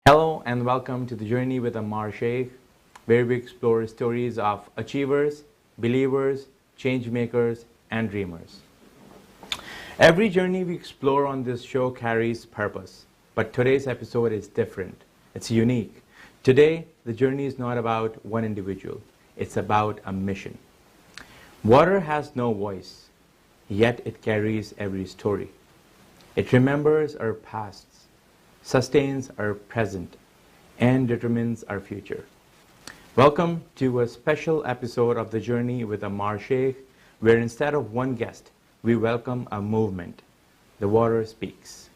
Hello and welcome to the Journey with Ammar Sheikh, where we explore stories of achievers, believers, change makers, and dreamers. Every journey we explore on this show carries purpose, but today's episode is different. It's unique. Today, the journey is not about one individual. It's about a mission. Water has no voice, yet it carries every story. It remembers our pasts, sustains our present, and determines our future. Welcome to a special episode of The Journey with Ammar Sheikh, where instead of one guest, we welcome a movement. The Water Speaks.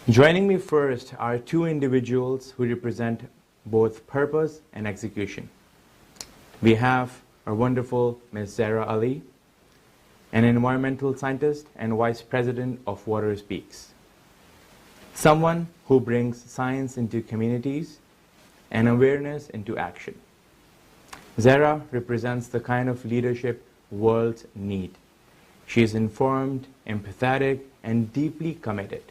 Joining me first are two individuals who represent both purpose and execution. We have our wonderful Ms. Zehra Ali, an environmental scientist and Vice President of Water Speaks. Someone who brings science into communities and awareness into action. Zehra represents the kind of leadership worlds need. She is informed, empathetic, and deeply committed.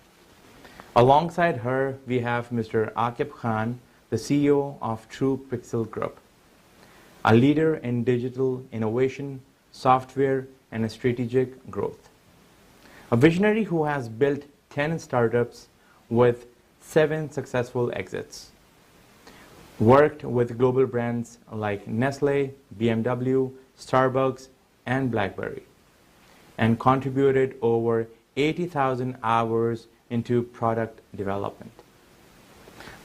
Alongside her, we have Mr. Aqib Khan, the CEO of True Pixel Group, a leader in digital innovation, software, and strategic growth. A visionary who has built 10 startups with 7 successful exits. Worked with global brands like Nestle, BMW, Starbucks, and BlackBerry, and contributed over 80,000 hours into product development.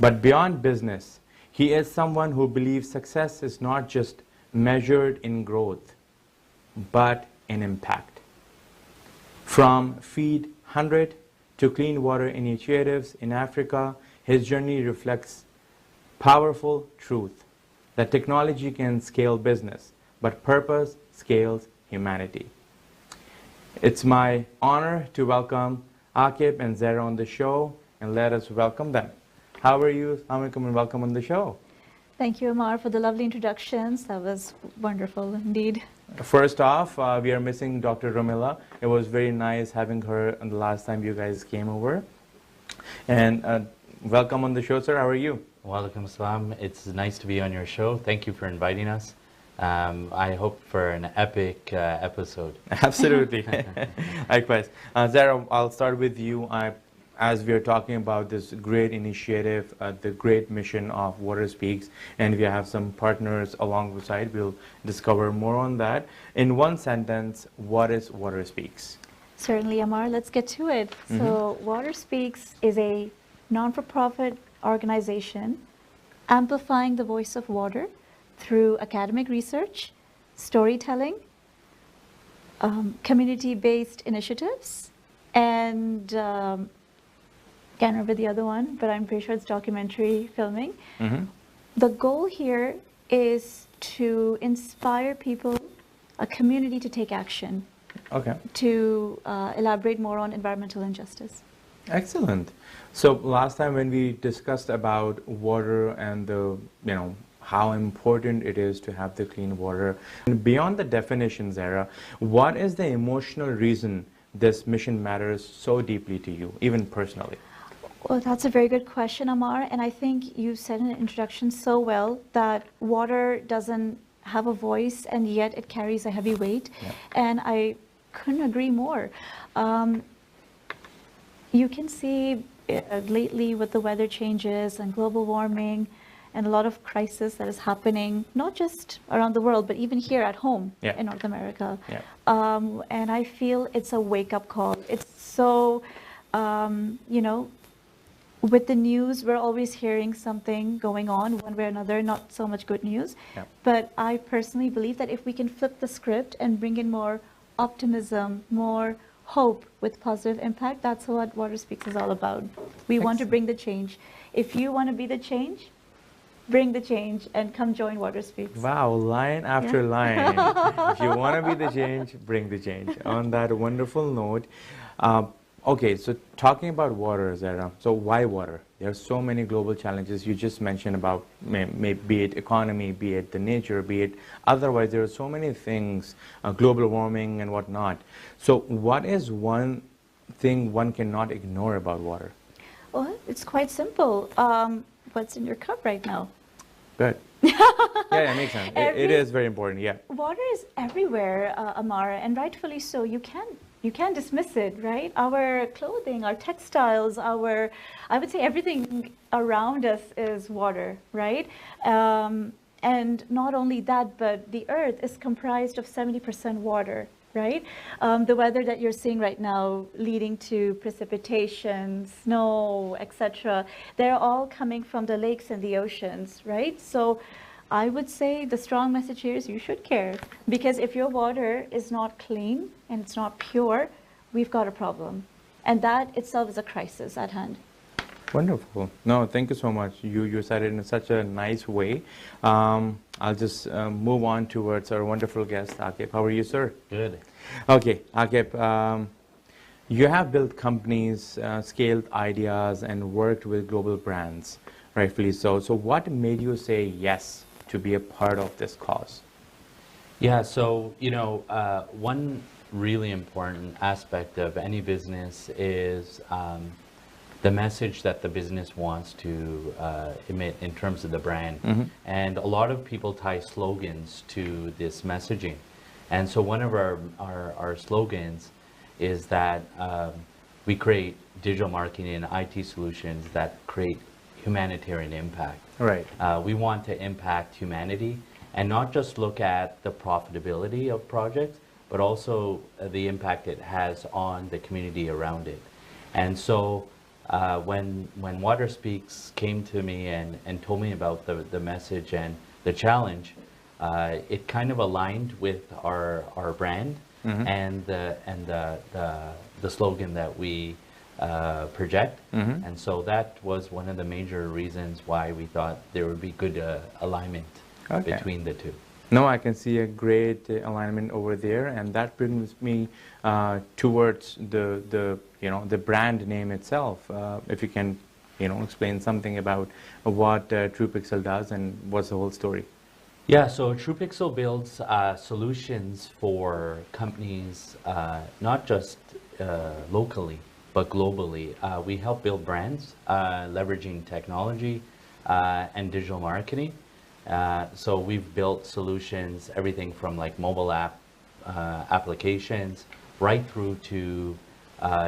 But beyond business, he is someone who believes success is not just measured in growth, but in impact. From Feed 100 to clean water initiatives in Africa, his journey reflects powerful truth that technology can scale business, but purpose scales humanity. It's my honor to welcome Aqib and Zehra on the show, and let us welcome them. How are you? Assalamu alaikum and welcome on the show. Thank you, Ammar, for the lovely introductions. That was wonderful indeed. First off, we are missing Dr. Romila. It was very nice having her the last time you guys came over. And welcome on the show, sir. How are you? Walaikum assalam. It's nice to be on your show. Thank you for inviting us. I hope for an epic episode. Absolutely. Likewise. Zehra, I'll start with you. As we are talking about this great initiative, the great mission of Water Speaks, and we have some partners along the side, we'll discover more on that. In one sentence, what is Water Speaks? Certainly, Ammar. Let's get to it. So, Water Speaks is a non-for-profit organization amplifying the voice of water through academic research, storytelling, community-based initiatives, and can't remember the other one, but I'm pretty sure it's documentary filming. The goal here is to inspire people, a community, to take action. Okay. To elaborate more on environmental injustice. Excellent. So last time when we discussed about water and the, how important it is to have the clean water, and beyond the definitions, Zehra, what is the emotional reason this mission matters so deeply to you, even personally? Well, that's a very good question, Ammar, and I think you said in the introduction so well that water doesn't have a voice and yet it carries a heavy weight, and I couldn't agree more. You can see lately with the weather changes and global warming and a lot of crisis that is happening, not just around the world, but even here at home in North America. And I feel it's a wake-up call. It's so, with the news, we're always hearing something going on one way or another, not so much good news. But I personally believe that if we can flip the script and bring in more optimism, more hope with positive impact, that's what Water Speaks is all about. We want to bring the change. If you want to be the change, bring the change and come join Water Speaks. Wow, line after line. If you want to be the change, bring the change. On that wonderful note, okay, so talking about water, Zehra, so why water? There are so many global challenges you just mentioned about, be it economy, be it the nature, be it otherwise, there are so many things, global warming and whatnot. So what is one thing one cannot ignore about water? Well, it's quite simple. What's in your cup right now? Good. Yeah, that makes sense. It is very important, yeah. Water is everywhere, Ammar, and rightfully so. You can't dismiss it, right? Our clothing, our textiles, I would say everything around us is water, right? And not only that, but the earth is comprised of 70% water, right? The weather that you're seeing right now leading to precipitation, snow, etc., they're all coming from the lakes and the oceans, right? So I would say the strong message here is you should care, because if your water is not clean and it's not pure, we've got a problem. And that itself is a crisis at hand. Wonderful. No, thank you so much. You said it in such a nice way. I'll just move on towards our wonderful guest, Aqib. How are you, sir? Good. Okay, Aqib, you have built companies, scaled ideas, and worked with global brands, rightfully so. So what made you say yes to be a part of this cause? Yeah, so, one really important aspect of any business is the message that the business wants to emit in terms of the brand. And a lot of people tie slogans to this messaging. And so one of our slogans is that we create digital marketing and IT solutions that create humanitarian impact. Right. We want to impact humanity and not just look at the profitability of projects, but also the impact it has on the community around it. And so when Water Speaks came to me and told me about the message and the challenge, it kind of aligned with our brand and the slogan that we project. And so that was one of the major reasons why we thought there would be good alignment between the two. No, I can see a great alignment over there, and that brings me towards the brand name itself. If you can, explain something about what TruePixel does and what's the whole story. Yeah, so TruePixel builds solutions for companies, not just locally, but globally. We help build brands, leveraging technology and digital marketing. So we've built solutions, everything from like mobile applications, right through to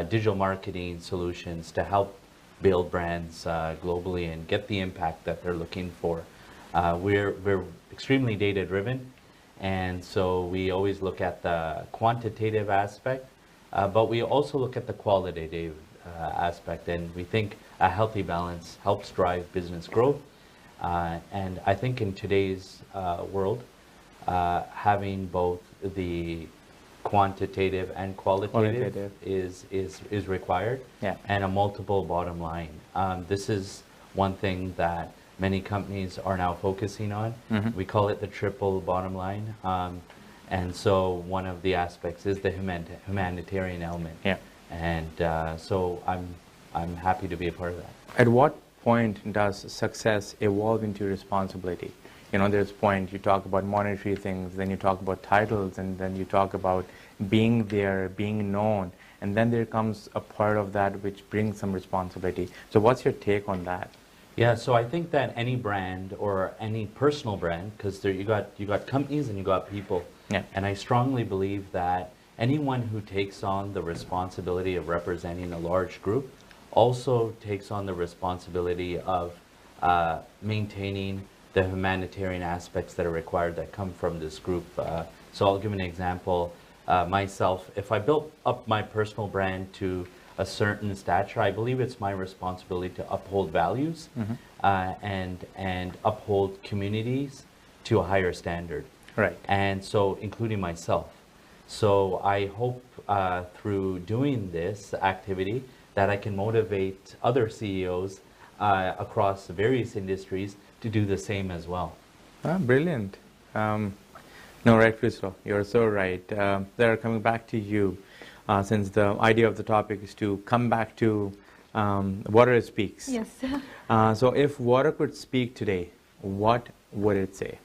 digital marketing solutions to help build brands globally and get the impact that they're looking for. We're extremely data driven, and so we always look at the quantitative aspect, but we also look at the qualitative aspect, and we think a healthy balance helps drive business growth. And I think in today's world, having both the quantitative and qualitative is required, and a multiple bottom line. This is one thing that many companies are now focusing on. We call it the triple bottom line. And so one of the aspects is the humanitarian element. And so I'm happy to be a part of that. At what point does success evolve into responsibility? There's point you talk about monetary things, then you talk about titles, and then you talk about being there, being known, and then there comes a part of that which brings some responsibility. So what's your take on that? Yeah, so I think that any brand or any personal brand, because you got companies and you got people, and I strongly believe that anyone who takes on the responsibility of representing a large group also takes on the responsibility of maintaining the humanitarian aspects that are required that come from this group. So I'll give an example. Myself, if I built up my personal brand to a certain stature, I believe it's my responsibility to uphold values and uphold communities to a higher standard. Right. And so including myself. So I hope through doing this activity that I can motivate other CEOs across various industries to do the same as well. Brilliant. No, right, Crystal, you're so right. They're coming back to you, since the idea of the topic is to come back to Water Speaks. Yes. So if Water could speak today, what would it say?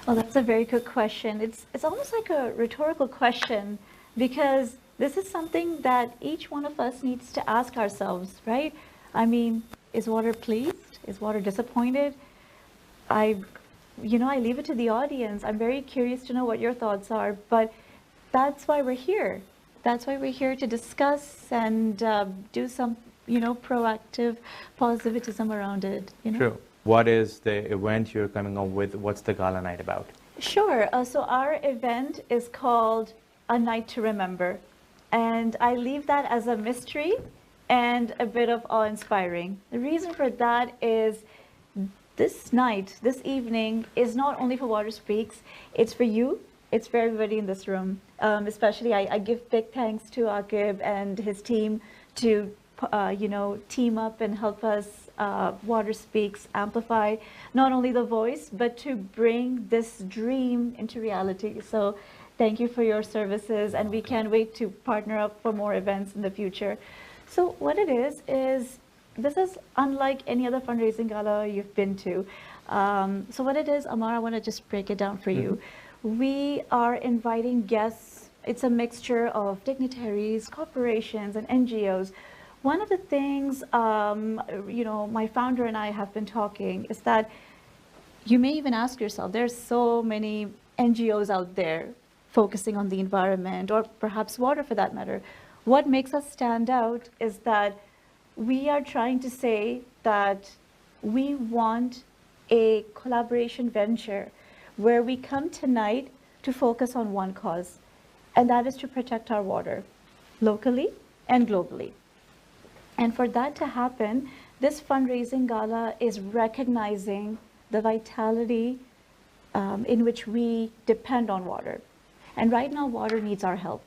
Well, that's a very good question. It's almost like a rhetorical question, because This is something that each one of us needs to ask ourselves, right? I mean, is water pleased? Is water disappointed? I, I leave it to the audience. I'm very curious to know what your thoughts are, but that's why we're here. That's why we're here to discuss and do some, proactive positivism around it. True. What is the event you're coming up with? What's the gala night about? Sure. So our event is called A Night to Remember. And I leave that as a mystery and a bit of awe-inspiring. The reason for that is this night, this evening, is not only for Water Speaks, it's for you, it's for everybody in this room. Especially, I give big thanks to Aqib and his team to, team up and help us, Water Speaks, amplify not only the voice, but to bring this dream into reality. So thank you for your services, and we can't wait to partner up for more events in the future. So what it is this is unlike any other fundraising gala you've been to. So what it is, Ammar, I want to just break it down for you. We are inviting guests. It's a mixture of dignitaries, corporations, and NGOs. One of the things, my founder and I have been talking is that you may even ask yourself, there's so many NGOs out there focusing on the environment, or perhaps water for that matter. What makes us stand out is that we are trying to say that we want a collaboration venture where we come tonight to focus on one cause, and that is to protect our water, locally and globally. And for that to happen, this fundraising gala is recognizing the vitality in which we depend on water. And right now, water needs our help.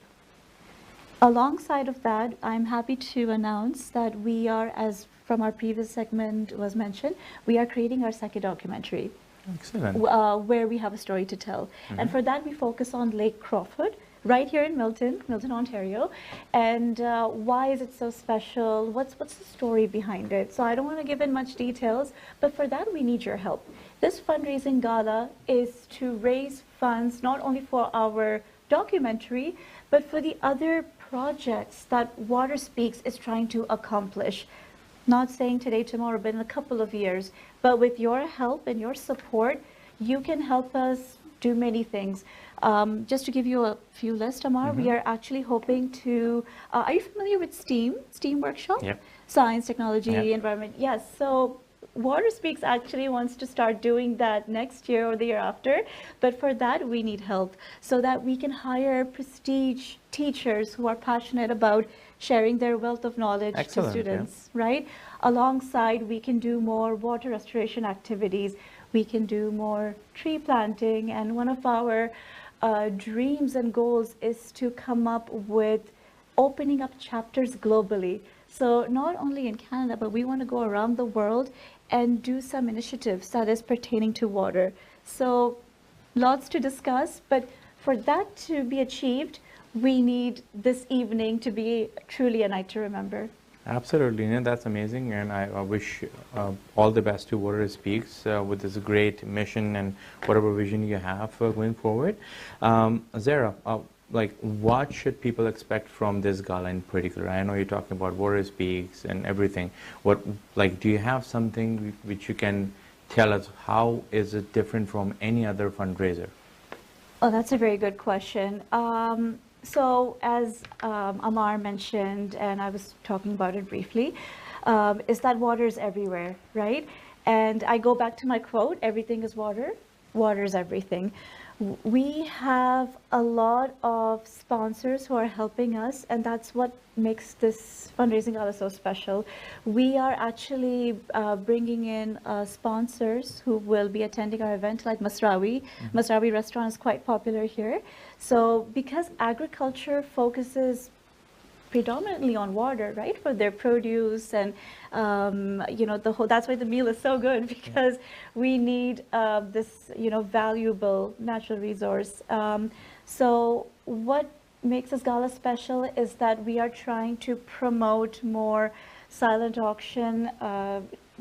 Alongside of that, I'm happy to announce that we are, as from our previous segment was mentioned, we are creating our second documentary. Excellent. Where we have a story to tell. And for that, we focus on Lake Crawford, right here in Milton, Ontario. And why is it so special? What's the story behind it? So I don't want to give in much details, but for that, we need your help. This fundraising gala is to raise funds not only for our documentary, but for the other projects that Water Speaks is trying to accomplish. Not saying today, tomorrow, but in a couple of years. But with your help and your support, you can help us do many things. Just to give you a few lists, Ammar, we are actually hoping to, are you familiar with STEAM workshop? Yep. Science, technology, Yep. environment. Yes, so Water Speaks actually wants to start doing that next year or the year after, but for that we need help so that we can hire prestige teachers who are passionate about sharing their wealth of knowledge to students, right? Alongside, we can do more water restoration activities, we can do more tree planting, and one of our dreams and goals is to come up with opening up chapters globally. So not only in Canada, but we want to go around the world and do some initiatives that is pertaining to water. So lots to discuss, but for that to be achieved, we need this evening to be truly a night to remember. Absolutely, that's amazing, and I wish all the best to Water Speaks with this great mission and whatever vision you have going forward. Zehra, what should people expect from this gala in particular? I know you're talking about Water Speaks and everything. Do you have something which you can tell us? How is it different from any other fundraiser? Oh, that's a very good question. So as Ammar mentioned, and I was talking about it briefly, is that water is everywhere, right? And I go back to my quote, everything is water, water is everything. We have a lot of sponsors who are helping us, and that's what makes this fundraising gala so special. We are actually bringing in sponsors who will be attending our event, like Masrawi. Masrawi restaurant is quite popular here. So because agriculture focuses predominantly on water, right, for their produce, and that's why the meal is so good, because we need this valuable natural resource. So what makes this gala special is that we are trying to promote more silent auction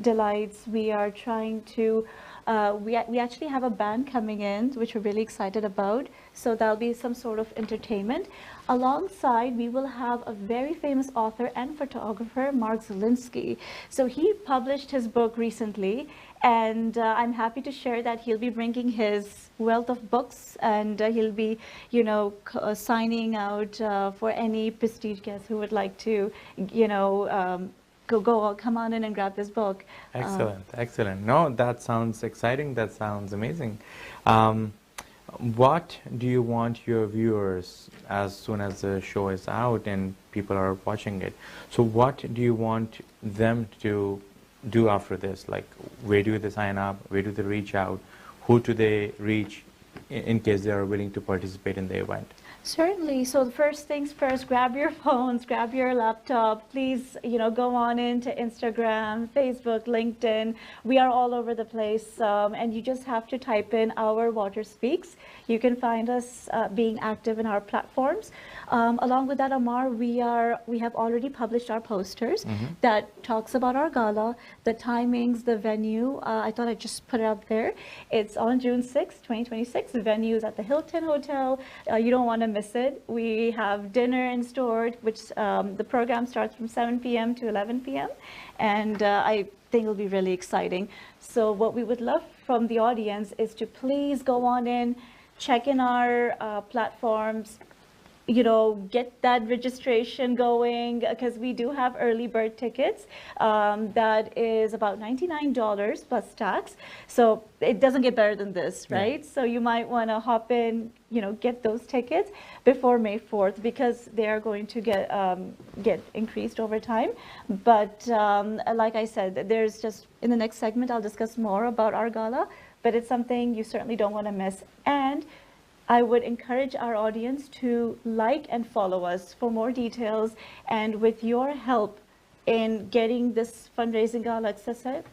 delights. We are trying to We actually have a band coming in, which we're really excited about. So that'll be some sort of entertainment. Alongside, we will have a very famous author and photographer, Mark Zelinsky. So he published his book recently, and I'm happy to share that he'll be bringing his wealth of books, and he'll be, signing out for any prestige guest who would like to, come on in and grab this book. Excellent, excellent. No, that sounds exciting. That sounds amazing. What do you want your viewers, as soon as the show is out and people are watching it, so what do you want them to do after this? Like, where do they sign up? Where do they reach out? Who do they reach in case they are willing to participate in the event? Certainly. So the first things first, grab your phones, grab your laptop. Please, go on into Instagram, Facebook, LinkedIn. We are all over the place. And you just have to type in Our Water Speaks. You can find us being active in our platforms. Along with that, Ammar, we have already published our posters that talks about our gala, the timings, the venue. I thought I'd just put it up there. It's on June 6, 2026. The venue is at the Hilton Hotel. You don't want to miss it. We have dinner in store, which the program starts from 7 p.m. to 11 p.m. And I think it'll be really exciting. So what we would love from the audience is to please go on in, check in our platforms, get that registration going, because we do have early bird tickets. That is about $99 plus tax. So it doesn't get better than this, right? Yeah. So you might want to hop in, get those tickets before May 4th, because they are going to get increased over time. But like I said, there's just, in the next segment, I'll discuss more about our gala, but it's something you certainly don't want to miss. And I would encourage our audience to like and follow us for more details. And with your help in getting this fundraising gala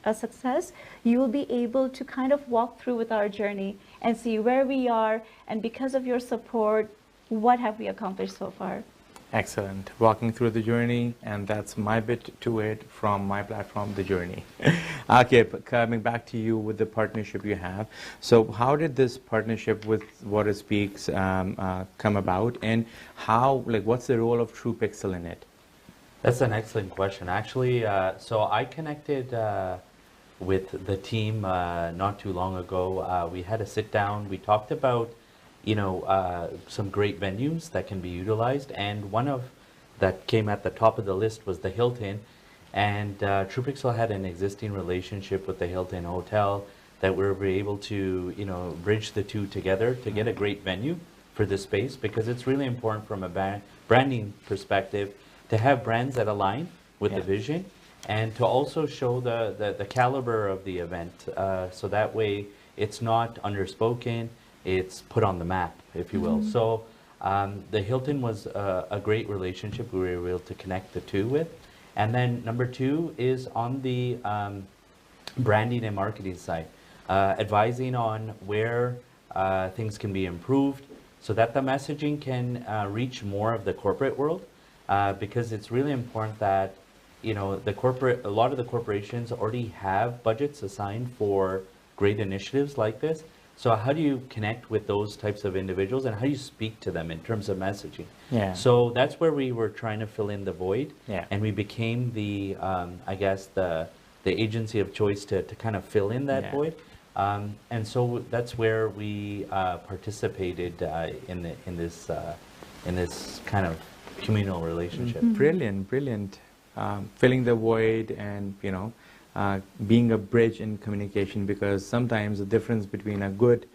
a success, you will be able to kind of walk through with our journey and see where we are. And because of your support, what have we accomplished so far? Excellent. Walking through the journey, and that's my bit to it from my platform, The Journey. Aqib, coming back to you with the partnership you have. So how did this partnership with Water Speaks come about, and what's the role of TruePixel in it? That's an excellent question. Actually, so I connected with the team not too long ago. We had a sit down. We talked about some great venues that can be utilized, and one of that came at the top of the list was the Hilton. And TruePixel had an existing relationship with the Hilton Hotel that we were able to bridge the two together to get a great venue for this space, because it's really important from a branding perspective to have brands that align with the vision, and to also show the caliber of the event, so that way it's not underspoken, it's put on the map, if you will. So the Hilton was a great relationship we were able to connect the two with. And then number two is on the branding and marketing side, advising on where things can be improved so that the messaging can reach more of the corporate world, because it's really important that a lot of the corporations already have budgets assigned for great initiatives like this. So how do you connect with those types of individuals, and how do you speak to them in terms of messaging? Yeah. So that's where we were trying to fill in the void, and we became the agency of choice to kind of fill in that void. And so that's where we participated in this kind of communal relationship. Brilliant, brilliant. Filling the void, and being a bridge in communication, because sometimes the difference between a good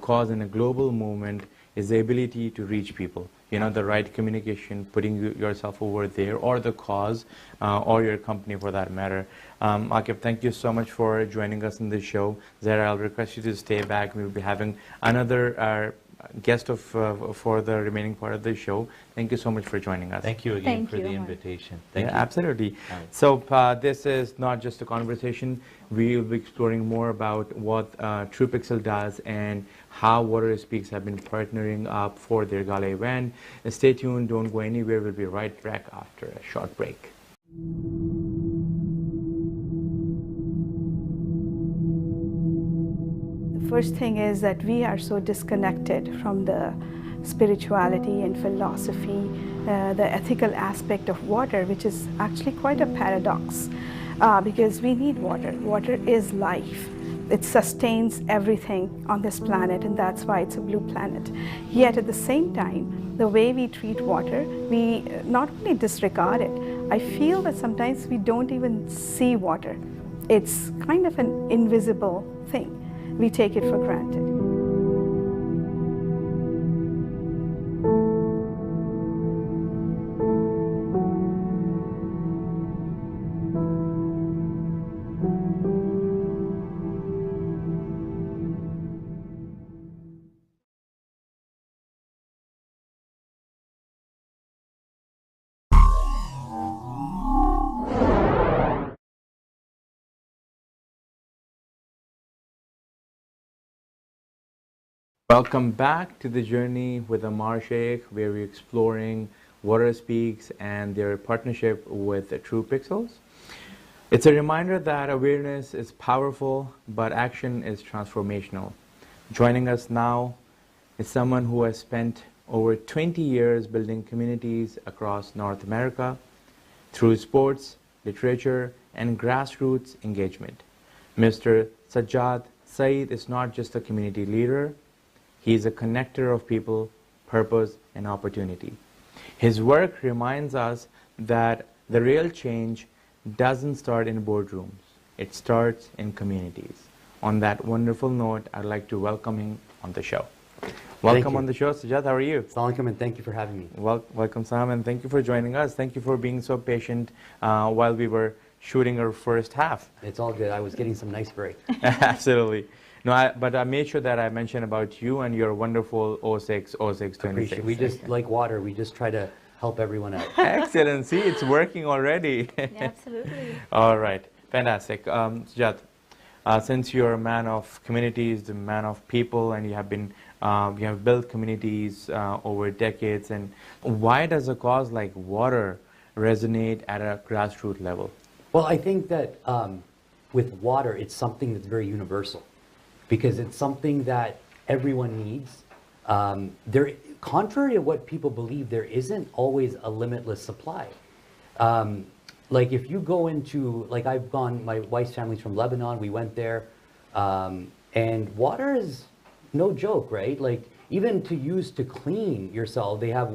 cause and a global movement is the ability to reach people. The right communication, putting yourself over there, or the cause, or your company for that matter. Aqib, thank you so much for joining us in this show. Zehra, I'll request you to stay back. We'll be having another guest for the remaining part of the show. Thank you so much for joining us. Thank you again for the invitation. Thank you. Absolutely. Right. So this is not just a conversation. We will be exploring more about what TruePixel does and how Water Speaks have been partnering up for their gala event. Stay tuned. Don't go anywhere. We'll be right back after a short break. first thing is that we are so disconnected from the spirituality and philosophy, the ethical aspect of water, which is actually quite a paradox, because we need water. Water is life. It sustains everything on this planet, and that's why it's a blue planet. Yet at the same time, the way we treat water, we not only disregard it, I feel that sometimes we don't even see water. It's kind of an invisible thing. We take it for granted. Welcome back to the journey with Ammar Sheikh, where we're exploring Water Speaks and their partnership with True Pixels. It's a reminder that awareness is powerful, but action is transformational. Joining us now is someone who has spent over 20 years building communities across North America through sports, literature, and grassroots engagement. Mr. Sajjad Sayeed is not just a community leader, he is a connector of people, purpose, and opportunity. His work reminds us that the real change doesn't start in boardrooms. It starts in communities. On that wonderful note, I'd like to welcome him on the show. Welcome on the show, Sajjad. How are you? Assalamualaikum, and thank you for having me. Welcome, Sam, and thank you for joining us. Thank you for being so patient while we were shooting our first half. It's all good. I was getting some nice break. Absolutely. No, but I made sure that I mentioned about you and your wonderful 06, 26. We just, like water, we just try to help everyone out. Excellent. See, it's working already. Yeah, absolutely. All right. Fantastic. Sajjad, since you're a man of communities, a man of people, and you have built communities over decades, and why does a cause like water resonate at a grassroots level? Well, I think that with water, it's something that's very universal, because it's something that everyone needs. Contrary to what people believe, there isn't always a limitless supply. Like if you go into, like my wife's family's from Lebanon, we went there, and water is no joke, right? Like even to use to clean yourself, they have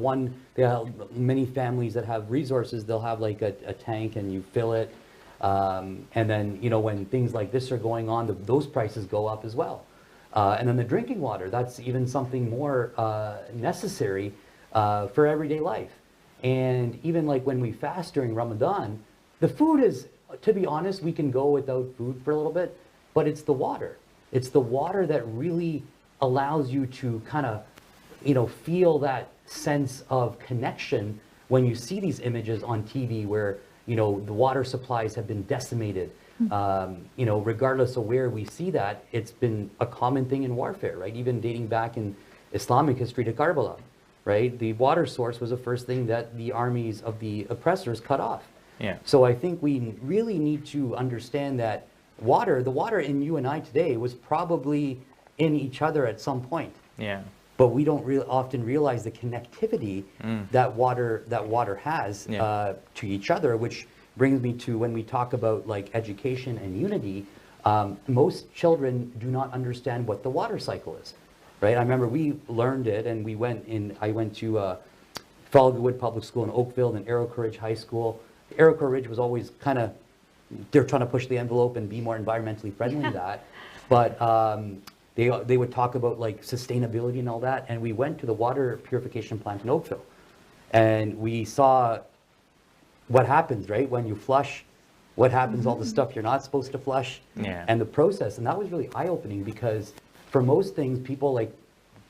many families that have resources, they'll have like a tank and you fill it. And then, when things like this are going on, those prices go up as well. And then the drinking water, that's even something more necessary for everyday life. And even like when we fast during Ramadan, the food is, to be honest, we can go without food for a little bit, but it's the water. It's the water that really allows you to kind of, feel that sense of connection when you see these images on TV where, the water supplies have been decimated. Regardless of where we see that, it's been a common thing in warfare, right? Even dating back in Islamic history to Karbala, right? The water source was the first thing that the armies of the oppressors cut off. Yeah. So I think we really need to understand that the water in you and I today was probably in each other at some point. Yeah. But we don't often realize the connectivity that water has to each other, which brings me to when we talk about like education and unity, most children do not understand what the water cycle is, right? I remember we learned it, and I went to Fallgood Public School in Oakville and Arrow Courage High School. Arrow Courage was always kind of, they're trying to push the envelope and be more environmentally friendly than that. But they would talk about like sustainability and all that. And we went to the water purification plant in Oakville, and we saw what happens, right? When you flush, what happens, all the stuff you're not supposed to flush, and the process. And that was really eye-opening, because for most things, people like,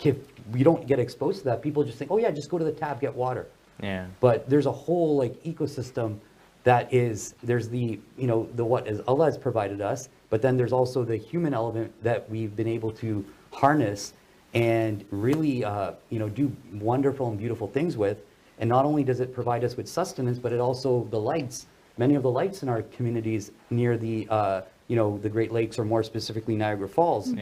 if you don't get exposed to that, people just think, oh yeah, just go to the tap, get water. Yeah. But there's a whole like ecosystem that is, there's the, what is Allah has provided us, but then there's also the human element that we've been able to harness and really, do wonderful and beautiful things with. And not only does it provide us with sustenance, but it also, the lights, many of the lights in our communities near the, the Great Lakes, or more specifically Niagara Falls,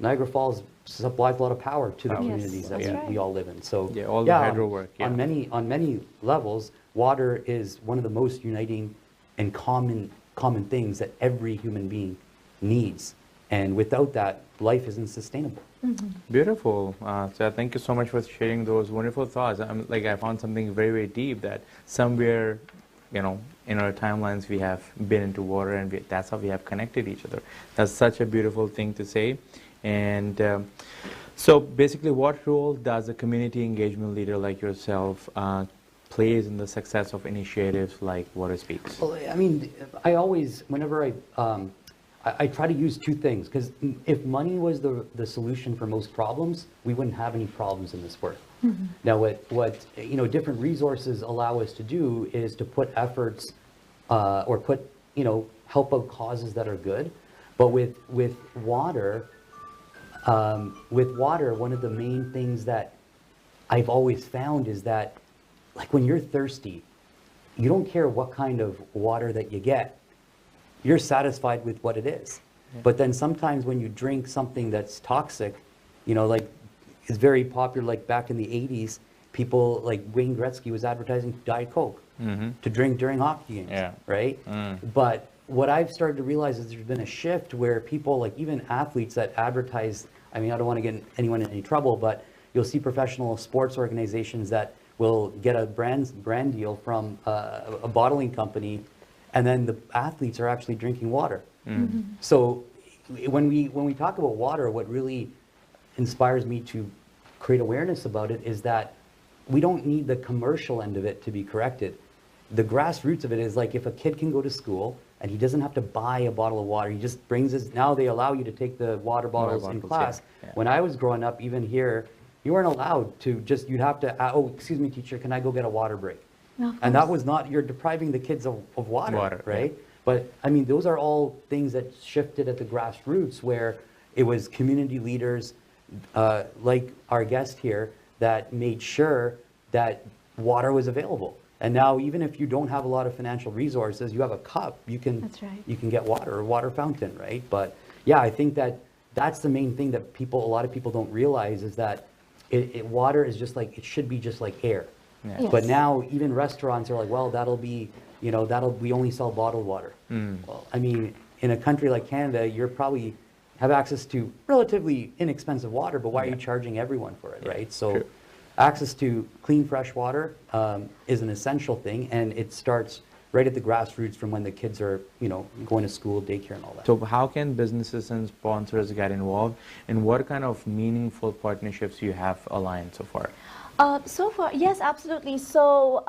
Niagara Falls supplies a lot of power to the Wow. communities that That's right. we all live in. So Yeah, all the hydro work, yeah. on many levels, water is one of the most uniting and common things that every human being needs. And without that, life isn't sustainable. Beautiful. So thank you so much for sharing those wonderful thoughts. I found something very, very deep that somewhere, in our timelines we have been into water, and that's how we have connected each other. That's such a beautiful thing to say. And so basically, what role does a community engagement leader like yourself plays in the success of initiatives like Water Speaks? Well, I mean, I always, whenever I try to use two things, because if money was the solution for most problems, we wouldn't have any problems in this work. Now, what different resources allow us to do is to put efforts or help out causes that are good. But with water, one of the main things that I've always found is that, like, when you're thirsty, you don't care what kind of water that you get. You're satisfied with what it is. Yeah. But then sometimes when you drink something that's toxic, like it's very popular, like back in the 80s, people like Wayne Gretzky was advertising Diet Coke to drink during hockey games, Yeah. right? But what I've started to realize is there's been a shift where people, like even athletes that advertise, I mean, I don't want to get anyone in any trouble, but you'll see professional sports organizations that will get a brand deal from a bottling company, and then the athletes are actually drinking water. So when we talk about water, what really inspires me to create awareness about it is that we don't need the commercial end of it to be corrected. The grassroots of it is like, if a kid can go to school and he doesn't have to buy a bottle of water, he just brings his, now they allow you to take the water bottles in class. Yeah. When I was growing up, even here, you weren't allowed to just, you'd have to, oh, excuse me, teacher, can I go get a water break? And that was not, you're depriving the kids of water, right? Yeah. But I mean, those are all things that shifted at the grassroots, where it was community leaders like our guest here that made sure that water was available. And now, even if you don't have a lot of financial resources, you have a cup, you can, That's right. you can get water, or water fountain, right? But yeah, I think that that's the main thing that a lot of people don't realize, is that water is just like, it should be just like air. Yeah. Yes. But now even restaurants are like, well, that'll be, we only sell bottled water. Well, I mean, in a country like Canada, you're probably have access to relatively inexpensive water, but why are you charging everyone for it, right? So true. access to clean, fresh water is an essential thing, and it starts right at the grassroots from when the kids are, going to school, daycare, and all that. So how can businesses and sponsors get involved, and what kind of meaningful partnerships you have aligned so far? So far, yes, absolutely. So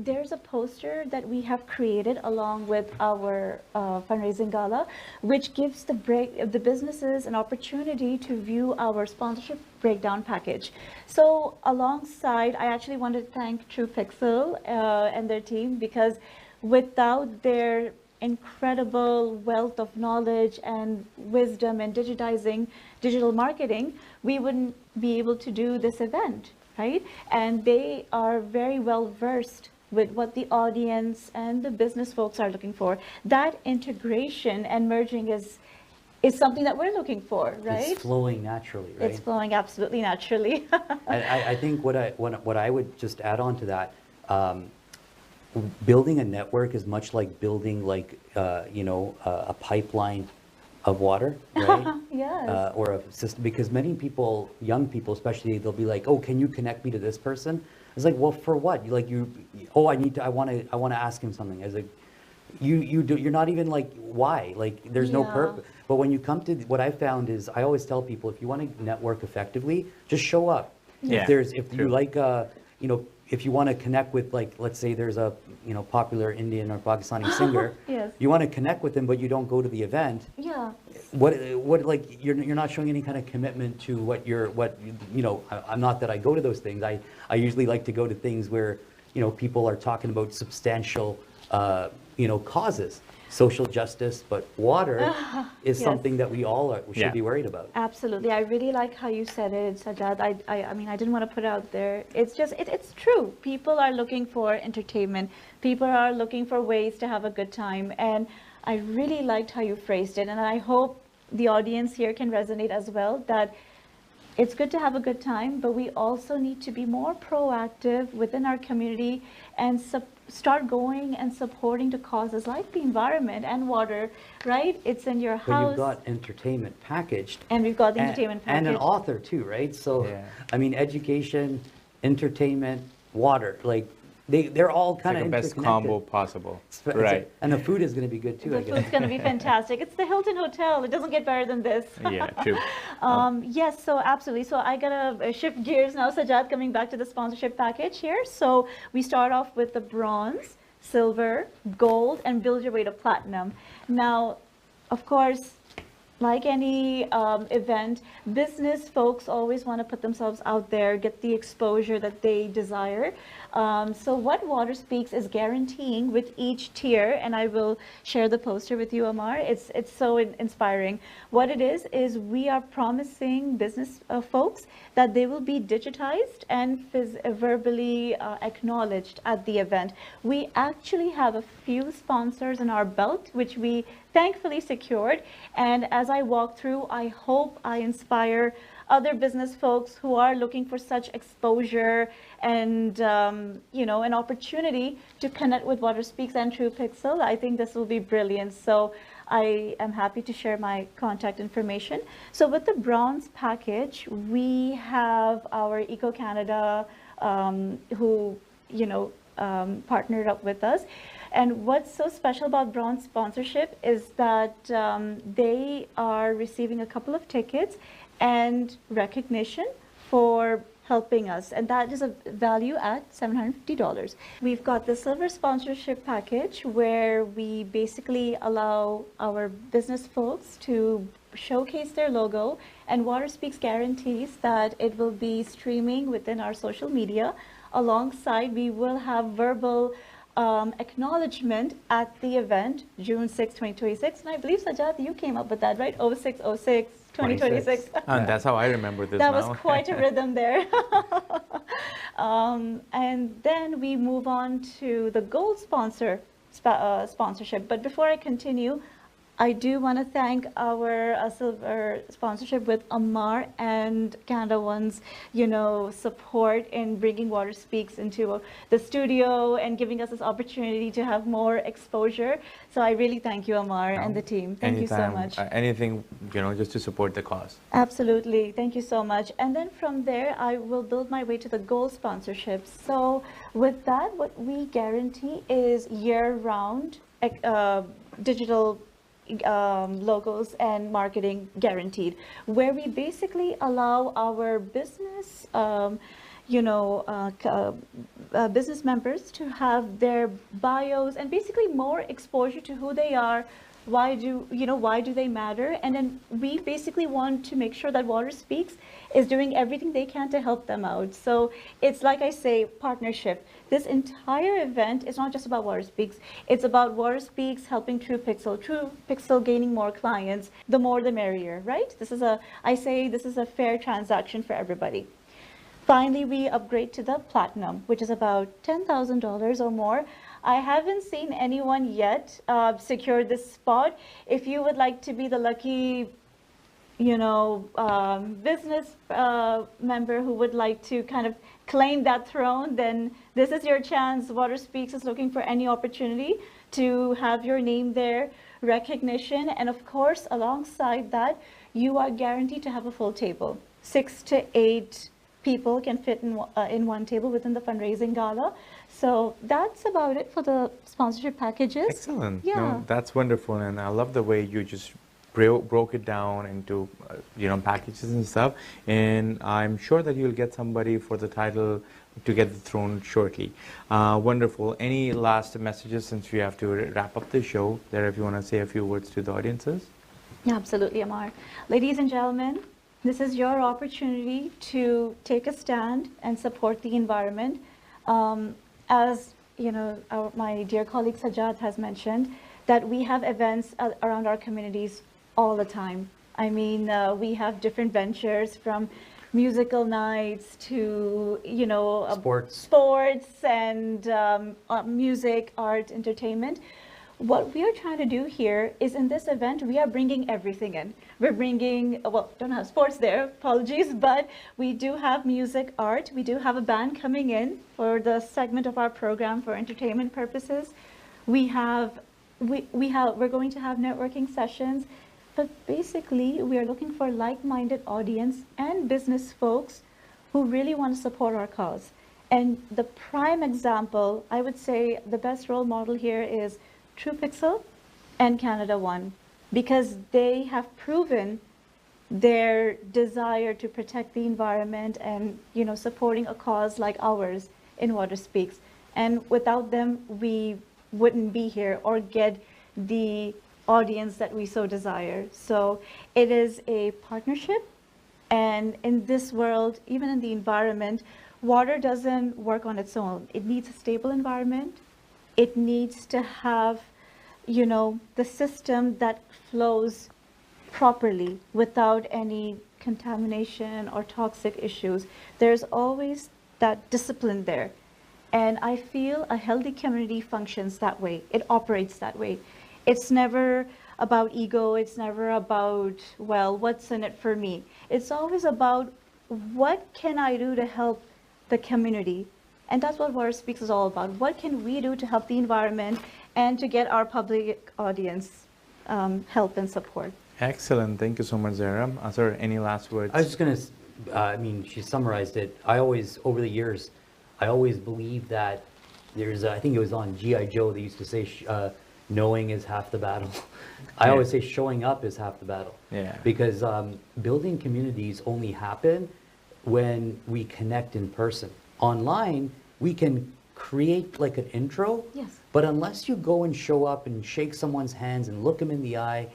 there's a poster that we have created along with our fundraising gala, which gives the businesses an opportunity to view our sponsorship breakdown package. So alongside, I actually want to thank True Pixel and their team, because without their incredible wealth of knowledge and wisdom in digitizing digital marketing, we wouldn't be able to do this event, right? And they are very well versed with what the audience and the business folks are looking for. That integration and merging is something that we're looking for, right? It's flowing naturally, right? It's flowing absolutely naturally. I think what I would just add on to that, building a network is much like building a pipeline of water, right? Yes. Or a system, because many people, young people especially, they'll be like, oh, can you connect me to this person? It's like, well, for what? I want to ask him something. I was like, you're not even like, why? Like, there's no Yeah. purpose. But when you come to, what I found is, I always tell people, if you want to network effectively, just show up. Yeah, If true. you like, if you want to connect with, like, let's say there's a, popular Indian or Pakistani singer, Yes. you want to connect with them, but you don't go to the event. Yeah. What like, you're not showing any kind of commitment to I'm not that I go to those things. I usually like to go to things where, people are talking about substantial, causes, social justice, but water is Yes. something that we all should Yeah. be worried about. Absolutely. I really like how you said it, Sajjad. I mean, I didn't want to put it out there. It's just, it's true. People are looking for entertainment. People are looking for ways to have a good time. And I really liked how you phrased it. And I hope the audience here can resonate as well, that it's good to have a good time, but we also need to be more proactive within our community and start going and supporting the causes like the environment and water, right? It's in your But house. you've got entertainment packaged. And we've got the entertainment package. And an author too, right? So, Yeah. I mean, education, entertainment, water, like they're all kind Like of the best combo possible. Right. And the food is going to be good too, The I guess. food's going to be fantastic. It's the Hilton Hotel. It doesn't get better than this. Yeah, true. Yes, so absolutely. So I gotta shift gears now, Sajjad, coming back to the sponsorship package here. So we start off with the bronze, silver, gold, and build your way to platinum. Now, of course, like any event, business folks always want to put themselves out there, get the exposure that they desire. So what Water Speaks is guaranteeing with each tier, and I will share the poster with you, Ammar. It's so inspiring. What it is we are promising business folks that they will be digitized and verbally acknowledged at the event. We actually have a few sponsors in our belt, which we thankfully secured. And as I walk through, I hope I inspire other business folks who are looking for such exposure and an opportunity to connect with Water Speaks and True Pixel. I think this will be brilliant. So I am happy to share my contact information. So with the bronze package, we have our Eco Canada who partnered up with us. And what's so special about bronze sponsorship is that they are receiving a couple of tickets and recognition for helping us, and that is a value at $750. We've got the silver sponsorship package where we basically allow our business folks to showcase their logo, and Water Speaks guarantees that it will be streaming within our social media. Alongside, we will have verbal acknowledgement at the event, June 6, 2026. And I believe, Sajjad, you came up with that, right? 0606 2026. And that's how I remember this That now. was quite a rhythm there. And then we move on to the gold sponsorship. But before I continue, I do want to thank our silver sponsorship with Ammar and Canada One's, support in bringing Water Speaks into the studio and giving us this opportunity to have more exposure. So I really thank you, Ammar, and the team. Thank you so much. Anything, just to support the cause. Absolutely. Thank you so much. And then from there, I will build my way to the gold sponsorship. So with that, what we guarantee is year-round digital logos and marketing guaranteed, where we basically allow our business business members to have their bios and basically more exposure to who they are, why do they matter, and then we basically want to make sure that Water Speaks is doing everything they can to help them out. So it's like I say, partnership. This entire event is not just about Water Speaks, it's about Water Speaks helping True Pixel gaining more clients. The more the merrier, right? This is a fair transaction for everybody. Finally, we upgrade to the platinum, which is about $10,000 or more. I haven't seen anyone yet secure this spot. If you would like to be the lucky, business member who would like to kind of claim that throne, then this is your chance. Water Speaks is looking for any opportunity to have your name there, recognition, and of course, alongside that, you are guaranteed to have a full table. 6 to 8 people can fit in one table within the fundraising gala. So that's about it for the sponsorship packages. Excellent. Yeah. No, that's wonderful, and I love the way you just broke it down into packages and stuff. And I'm sure that you'll get somebody for the title to get the throne shortly. Wonderful. Any last messages, since we have to wrap up the show? There, if you want to say a few words to the audiences. Absolutely, Ammar. Ladies and gentlemen, this is your opportunity to take a stand and support the environment. As my dear colleague Sajjad has mentioned, that we have events around our communities all the time. I mean, we have different ventures from musical nights to, Sports and music, art, entertainment. what we are trying to do here is in this event, we are bringing everything in. We're bringing, well, don't have sports there, apologies, but we do have music, art. We do have a band coming in for the segment of our program for entertainment purposes. We're going to have networking sessions, but basically we are looking for like-minded audience and business folks who really want to support our cause. And the prime example, I would say the best role model here is True Pixel and Canada One, because they have proven their desire to protect the environment and, you know, supporting a cause like ours in Water Speaks. And without them, we wouldn't be here or get the audience that we so desire. So it is a partnership. And in this world, even in the environment, water doesn't work on its own. It needs a stable environment. It needs to have, you know, the system that flows properly without any contamination or toxic issues. There's always that discipline there. And I feel a healthy community functions that way. It operates that way. It's never about ego. It's never about, well, what's in it for me? It's always about what can I do to help the community? And that's what Water Speaks is all about. What can we do to help the environment and to get our public audience help and support? Excellent. Thank you so much, Zehra. Sir, any last words? I was just going to, I mean, she summarized it. I always, over the years, I always believe that there's, I think it was on G.I. Joe, they used to say, knowing is half the battle. I always say showing up is half the battle. Yeah. Because building communities only happen when we connect in person. Online, we can create like an intro, Yes. but unless you go and show up and shake someone's hands and look them in the eye,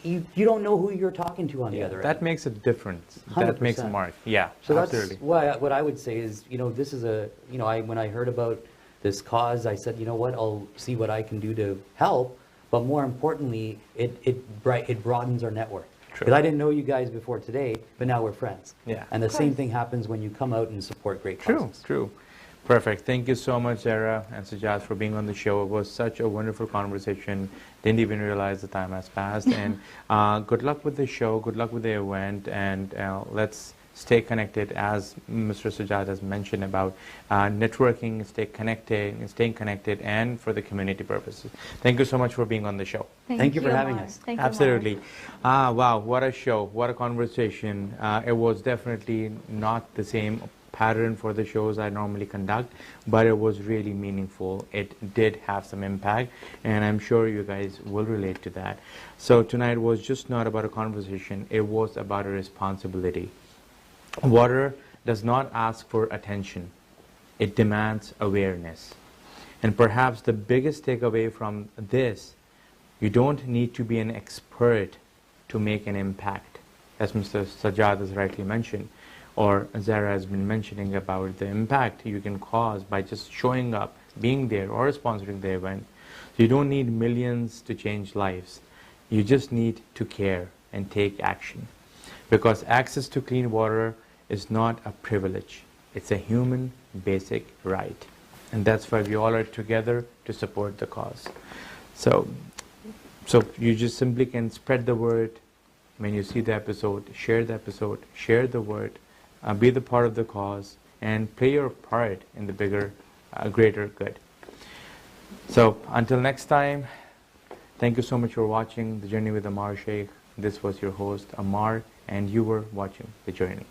you don't know who you're talking to on the other That end. makes a difference. That makes a 100%. mark. Yeah, So absolutely. that's why what I would say is, you know, this is a, you know, when I heard about this cause, I said, you know what, I'll see what I can do to help. But more importantly, it broadens our network. Because I didn't know you guys before today, but now we're friends. Yeah. And the same thing happens when you come out and support great True, causes. true. Perfect. Thank you so much, Zehra and Sajjad, for being on the show. It was such a wonderful conversation. Didn't even realize the time has passed. And good luck with the show. Good luck with the event. And let's stay connected, as Mr. Sajjad has mentioned about networking, staying connected, and for the community purposes. Thank you so much for being on the show. Thank you for having Ammar. us. Thank you, Absolutely. Ammar. Wow, what a show, what a conversation. It was definitely not the same pattern for the shows I normally conduct, but it was really meaningful. It did have some impact, and I'm sure you guys will relate to that. So tonight was just not about a conversation, it was about a responsibility. Water does not ask for attention, it demands awareness. And perhaps the biggest takeaway from this, you don't need to be an expert to make an impact, as Mr. Sajjad has rightly mentioned, or Zehra has been mentioning about the impact you can cause by just showing up, being there, or sponsoring the event. So you don't need millions to change lives. You just need to care and take action. Because access to clean water is not a privilege. It's a human basic right. And that's why we all are together to support the cause. So you just simply can spread the word. When you see the episode, share the word, be the part of the cause, and play your part in the bigger, greater good. So until next time, thank you so much for watching The Journey with Ammar Sheikh. This was your host, Ammar, and you were watching The Journey.